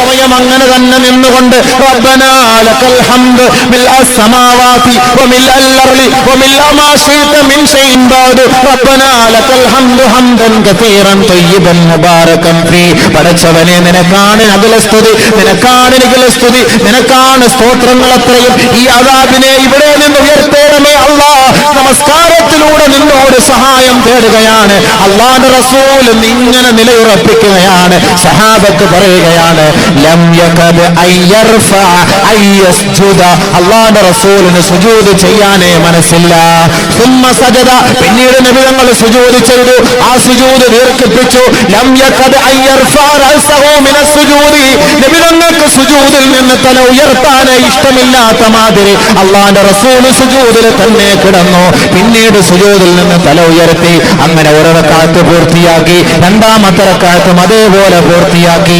സമയം അങ്ങനെ തന്നെ നിന്നുകൊണ്ട് റബ്ബനാ ലക്കൽ ഹംദ് മിൽഅസ് സമാവാതി വമിൽഅൽ അർളി വമിൽഅ മാ ശിഅത മിൻ ശൈഇൻ ബഅദ് റബ്ബനാ ലക്കൽ ഹംദു ഹംദൻ കതീറൻ തയ്യിബൻ മുബാരകൻ ഫീ. പടച്ചവനെ നിനക്കാണ് അഖില സ്തുതി, നിനക്കാണ് നിഖില സ്തുതി, നിനക്കാണ് സ്തോത്രങ്ങൾ അത്രയും. ഈ അദാബിനെ ഇവിടെ നിന്ന് ഉയർത്തേണമേ അല്ലാഹ്. നമസ്കാരത്തിലൂടെ നിന്നോട് സഹായം തേടുകയാണ്. അല്ലാഹുവിന്റെ റസൂൽ ഇങ്ങനെ നിലയുറപ്പിക്കുകയാണ്. സഹാബത്ത് പറയുകയാണ് ലം യഖദ് അയ്യർഫ അയ്യസ്ജുദ. അല്ലാഹുവിന്റെ റസൂലിന് സുജൂദ് ചെയ്യാനേ മനസ്സില്ല. സുമ്മ സജദ, പിന്നീട് നബി തങ്ങൾ സുജൂദ് ചെയ്തു. ആ സുജൂദ് ദീർഘിപ്പിച്ചു. ലം യഖദ് അയ്യർഫ റഅസഹു മിനസ് സുജൂദി. നബി തങ്ങൾക്ക് സുജൂദിൽ നിന്ന് തല ഉയർത്താനേ ഇഷ്ടമില്ലാത്ത മാതിരി അല്ലാഹുവിന്റെ റസൂൽ സുജൂദിൽ തന്നെ കിടന്നു. പിന്നീട് സുജൂദിൽ നിന്ന് തല ഉയർത്തി. അങ്ങനെ ഒരു റക്അത്ത് പൂർത്തിയാക്കി. രണ്ടാമത്തെ റക്അത്തും അതേപോലെ പൂർത്തിയാക്കി.